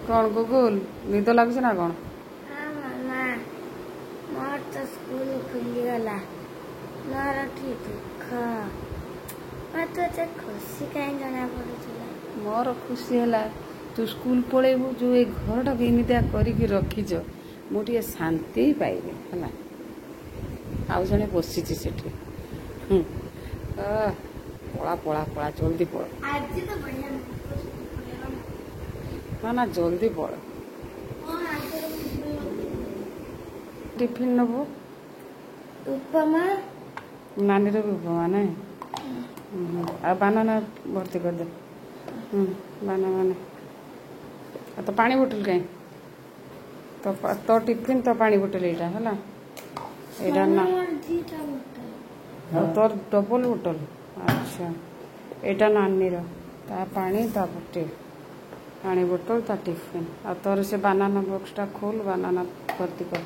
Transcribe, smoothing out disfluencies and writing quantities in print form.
कौन गुगुल निद लगुच ना कौन? हाँ मामा मोर तो स्कूल खुलीगला मोर कि दुख तो खुशी कहीं जना पड़ुला। मोर खुशी है तू स्कूल पलैबू जो ये घरटा एमतिया करके रखीच मुझे शांति पाइबी है आउ जड़े बसी से पला पला पला जल्दी पड़ आज तो बढ़िया ना ना जल्दी पड़ टिफिन नबू उपमा नानी भी उपमा ना आ बानाना भर्ती कर दे बाना तो पानी बोतल कहीं तो टिफिन तो पानी बोतल यहाँ है ना तोर डबल बोतल अच्छा एटा नानी ता पानी ता बोतल पानी बोतल ता टिफिन आ तोर से बानाना बॉक्सटा खोल बानाना भर्ती कर